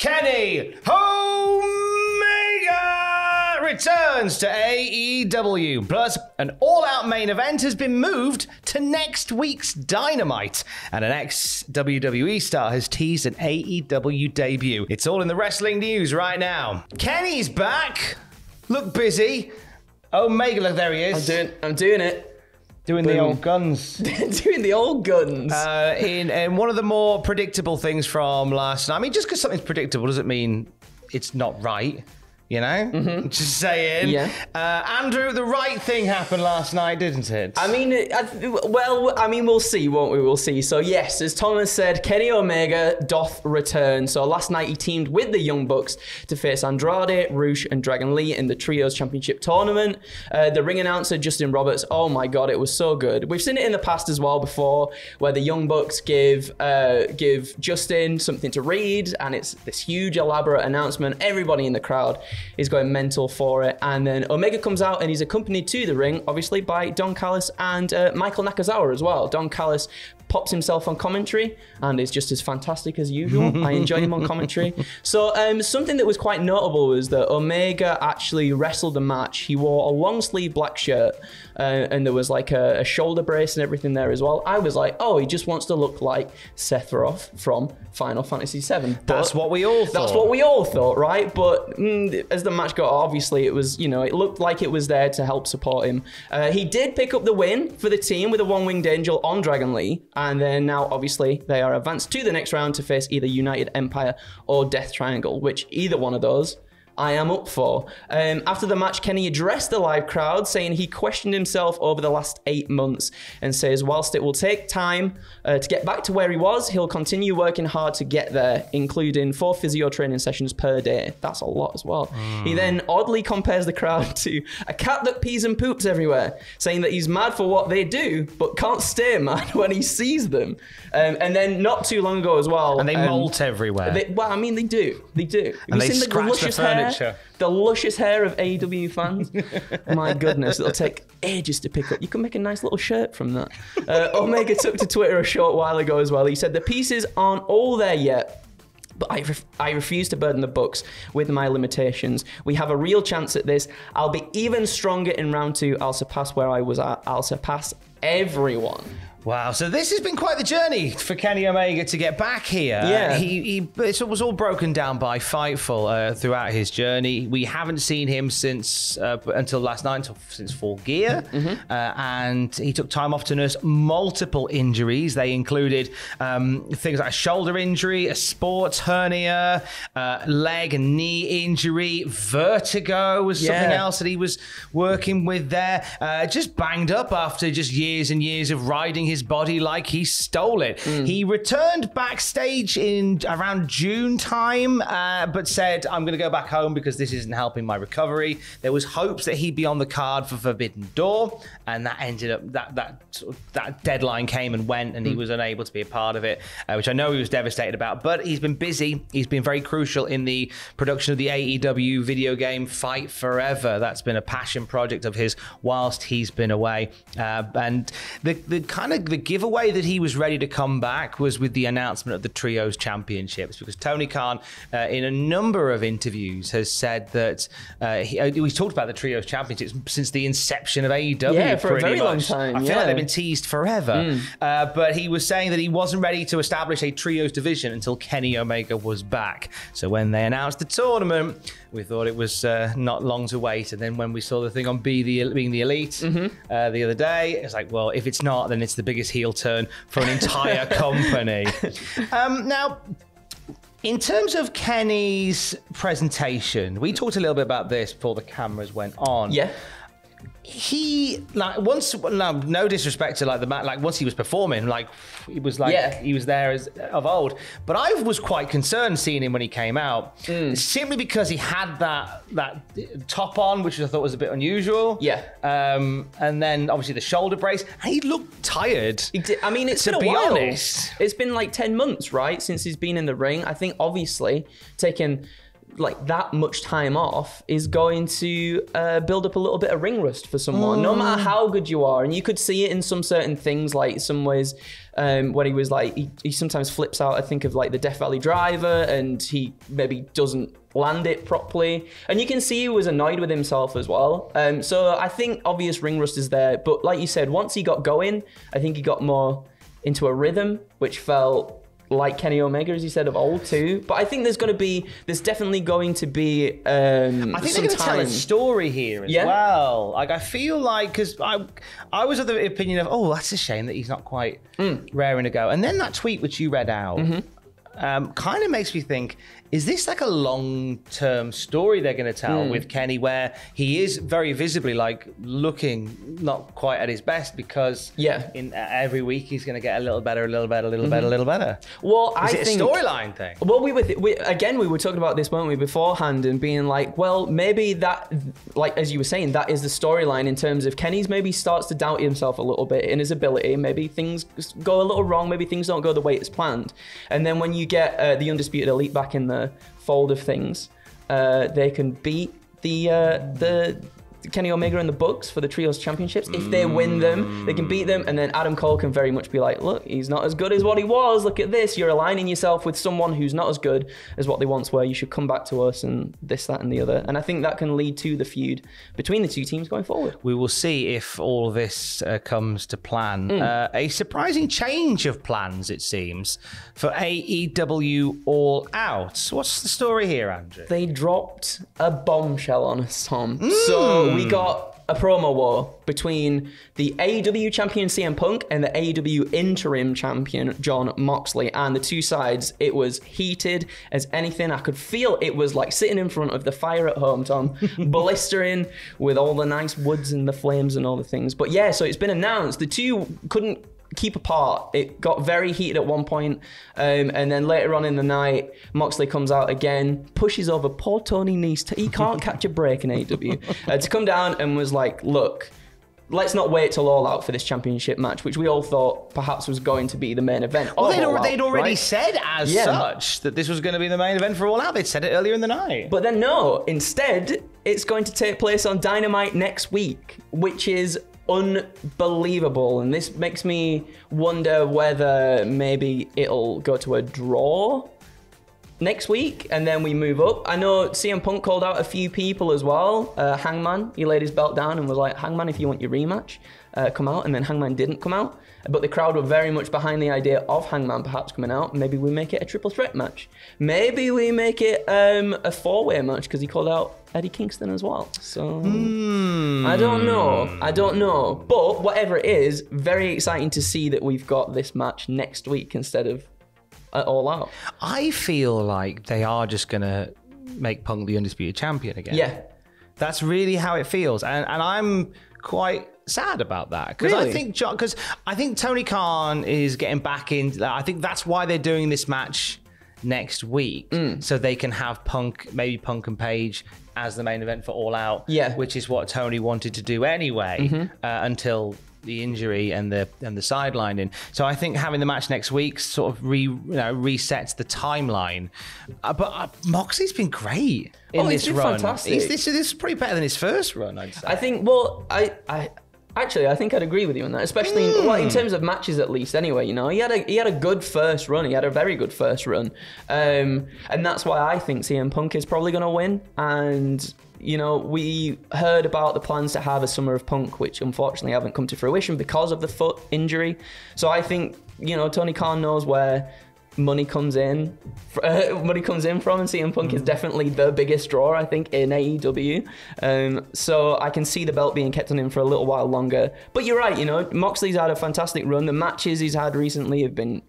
Kenny Omega returns to AEW. Plus, an all-out main event has been moved to next week's Dynamite. And an ex-WWE star has teased an AEW debut. It's all in the wrestling news right now. Kenny's back. Look busy. Omega, look, there he is. I'm doing it. Doing Boom. the old guns. Doing the old guns. In one of the more predictable things from last night. I mean, just because something's predictable doesn't mean it's not right. You know? Mm-hmm. Just saying. Yeah. Andrew, the right thing happened last night, didn't it? I mean, we'll see, won't we? We'll see. So, yes, as Thomas said, Kenny Omega doth return. So, last night he teamed with the Young Bucks to face Andrade, Rush, and Dragon Lee in the Trios Championship Tournament. The ring announcer, Justin Roberts, oh my God, it was so good. We've seen it in the past as well before, where the Young Bucks give Justin something to read, and it's this huge, elaborate announcement. Everybody in the crowd is going mental for it, and then Omega comes out and he's accompanied to the ring, obviously, by Don Callis and Michael Nakazawa as well. Don Callis pops himself on commentary and is just as fantastic as usual. I enjoy him on commentary. So something that was quite notable was that Omega actually wrestled the match. He wore a long sleeve black shirt and there was like a shoulder brace and everything there as well. I was like, oh, he just wants to look like Sephiroth from Final Fantasy VII. That's what we all thought. That's what we all thought, right? But as the match got, obviously it was, it looked like it was there to help support him. He did pick up the win for the team with a one-winged angel on Dragon Lee. And then now, obviously, they are advanced to the next round to face either United Empire or Death Triangle, which either one of those I am up for. After the match, Kenny addressed the live crowd, saying he questioned himself over the last 8 months and says whilst it will take time to get back to where he was, he'll continue working hard to get there, including 4 physio training sessions per day. That's a lot as well. He then oddly compares the crowd to a cat that pees and poops everywhere, saying that he's mad for what they do, but can't stay mad when he sees them. And then not too long ago as well. And they molt everywhere. They do. Have and you they seen the luscious hair? The luscious hair of AEW fans. My goodness, it'll take ages to pick up. You can make a nice little shirt from that. Omega took to Twitter a short while ago as well. He said, the pieces aren't all there yet, but I refuse to burden the books with my limitations. We have a real chance at this. I'll be even stronger in round 2. I'll surpass where I was at. I'll surpass everyone. Wow, so this has been quite the journey for Kenny Omega to get back here. Yeah. It was all broken down by Fightful throughout his journey. We haven't seen him since until last night, since Full Gear. And he took time off to nurse multiple injuries. They included things like a shoulder injury, a sports hernia, leg and knee injury, vertigo was something else that he was working with there. Just banged up after just years and years of riding his body like he stole it. He returned backstage in around June time, but said, I'm going to go back home because this isn't helping my recovery. There was hopes that he'd be on the card for Forbidden Door, and that ended up, that deadline came and went, and he was unable to be a part of it, which I know he was devastated about, but he's been busy. He's been very crucial in the production of the AEW video game Fight Forever. That's been a passion project of his whilst he's been away. And the giveaway that he was ready to come back was with the announcement of the Trios Championships, because Tony Khan, in a number of interviews, has said that he's talked about the Trios Championships since the inception of AEW. Yeah, for a very much. long time. I feel like they've been teased forever. But he was saying that he wasn't ready to establish a Trios division until Kenny Omega was back. So when they announced the tournament, we thought it was not long to wait. And then when we saw the thing on being the Elite the other day, it's like, well, if it's not, then it's the biggest heel turn for an entire company. Now, in terms of Kenny's presentation, we talked a little bit about this before the cameras went on. Yeah. He no disrespect to the match, once he was performing, it was he was there as of old. But I was quite concerned seeing him when he came out, simply because he had that top on, which I thought was a bit unusual. Yeah. And then obviously the shoulder brace, and he looked tired. He did. I mean, it's been a while. Honest. It's been like 10 months, right, since he's been in the ring. I think obviously taking like that much time off is going to build up a little bit of ring rust for someone, no matter how good you are. And you could see it in some certain things, like some ways when he was like, he sometimes flips out, I think of like the Death Valley Driver, and he maybe doesn't land it properly. And you can see he was annoyed with himself as well. So I think obvious ring rust is there. But like you said, once he got going, I think he got more into a rhythm, which felt like Kenny Omega, as you said, of old too. But I think there's definitely going to be I think they're going to tell a story here as well. Like, I feel like, because I was of the opinion of, oh, that's a shame that he's not quite raring to go. And then that tweet which you read out kind of makes me think, is this like a long-term story they're going to tell with Kenny, where he is very visibly like looking not quite at his best, because in every week he's going to get a little better, a little better, a little better, a little better. Well, I think a storyline thing. Well, we were talking about this, weren't we, beforehand, and being like, well, maybe that, like as you were saying, that is the storyline in terms of Kenny's maybe starts to doubt himself a little bit in his ability. Maybe things go a little wrong. Maybe things don't go the way it's planned. And then when you get the Undisputed Elite back in the fold of things, they can beat the Kenny Omega and the Bucks for the Trios Championships. If they win them, they can beat them, and then Adam Cole can very much be like, look, he's not as good as what he was. Look at this. You're aligning yourself with someone who's not as good as what they once were. You should come back to us, and this, that, and the other. And I think that can lead to the feud between the two teams going forward. We will see if all of this comes to plan. A surprising change of plans, it seems, for AEW All Out. What's the story here, Andrew? They dropped a bombshell on us, Tom. So we got a promo war between the AEW champion CM Punk and the AEW interim champion Jon Moxley, and the two sides, it was heated as anything. I could feel it was like sitting in front of the fire at home, Tom, blistering with all the nice woods and the flames and all the things. But yeah, so it's been announced. The two couldn't keep apart. It got very heated at one point, and then later on in the night, Moxley comes out again, pushes over poor Tony Nese. He can't catch a break in AEW, to come down and was like, look, let's not wait till All Out for this championship match, which we all thought perhaps was going to be the main event. Well, they'd already said as such that this was going to be the main event for All Out. They'd said it earlier in the night. But then no, instead, it's going to take place on Dynamite next week, which is unbelievable. And this makes me wonder whether maybe it'll go to a draw next week and then we move up. I know CM Punk called out a few people as well. Hangman, he laid his belt down and was like, Hangman, if you want your rematch, come out. And then Hangman didn't come out. But the crowd were very much behind the idea of Hangman perhaps coming out. Maybe we make it a triple threat match. Maybe we make it a four-way match, because he called out Eddie Kingston as well. So I don't know. But whatever it is, very exciting to see that we've got this match next week instead of All Out. I feel like they are just going to make Punk the undisputed champion again. Yeah. That's really how it feels. And I'm quite sad about that, because really? I think Tony Khan is getting back in. I think that's why they're doing this match next week, so they can have maybe Punk and Page as the main event for All Out, which is what Tony wanted to do anyway, until the injury and the sidelining. So I think having the match next week sort of resets the timeline. But Moxley's been great in this run. Fantastic. This is pretty better than his first run, I'd say. I think. Well, I think I'd agree with you on that, especially in terms of matches, at least. Anyway, you know, he had a good first run. He had a very good first run, and that's why I think CM Punk is probably going to win. And you know, we heard about the plans to have a Summer of Punk, which unfortunately haven't come to fruition because of the foot injury. So I think, you know, Tony Khan knows where money comes in from, and CM Punk is definitely the biggest draw, I think, in AEW. So I can see the belt being kept on him for a little while longer. But you're right, you know, Moxley's had a fantastic run. The matches he's had recently have been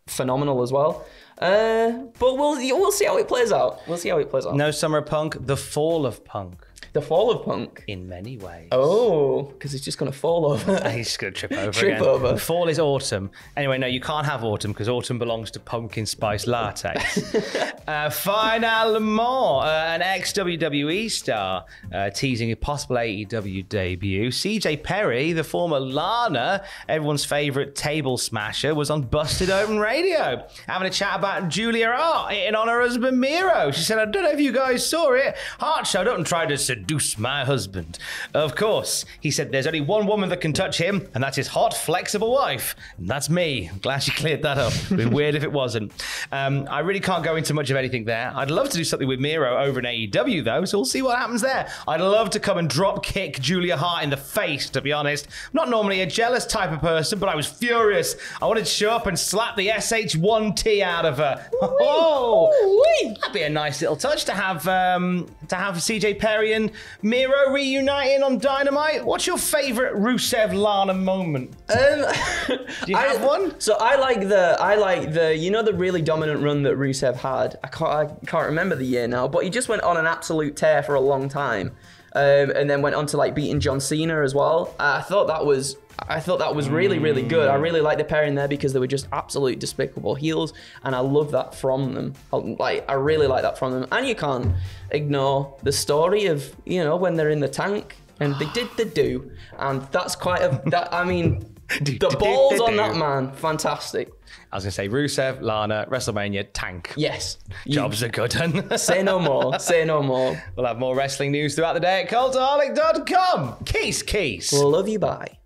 phenomenal as well. But we'll see how it plays out. No Summer of Punk, the fall of Punk. The fall of Punk? In many ways. Oh, because he's just going to fall over. He's just going to trip over Trip again. over. Fall is autumn. Anyway, no, you can't have autumn because autumn belongs to pumpkin spice latex. Finalement, an ex-WWE star teasing a possible AEW debut. CJ Perry, the former Lana, everyone's favourite table smasher, was on Busted Open Radio having a chat about Julia Hart hitting on her husband Miro. She said, I don't know if you guys saw it. Hart showed up and tried to seduce my husband. Of course, he said there's only one woman that can touch him, and that's his hot, flexible wife. And that's me. I'm glad she cleared that up. It'd be weird if it wasn't. I really can't go into much of anything there. I'd love to do something with Miro over in AEW, though, so we'll see what happens there. I'd love to come and drop kick Julia Hart in the face, to be honest. I'm not normally a jealous type of person, but I was furious. I wanted to show up and slap the SH1T out of her. Oh, that'd be a nice little touch to have CJ Perry and Miro reuniting on Dynamite. What's your favourite Rusev-Lana moment? Do you have one? So I like the you know, the really dominant run that Rusev had. I can't remember the year now, but he just went on an absolute tear for a long time, and then went on to like beating John Cena as well. I thought that was really, really good. I really like the pairing there because they were just absolute despicable heels, and I love that from them. I really like that from them. And you can't ignore the story of, you know, when they're in the tank and they did the do, and that's quite a. The balls on that man, fantastic. I was going to say Rusev, Lana, WrestleMania, tank. Yes. Jobs are good. Say no more. Say no more. We'll have more wrestling news throughout the day at Cultaholic.com. Keys. We'll love you, bye.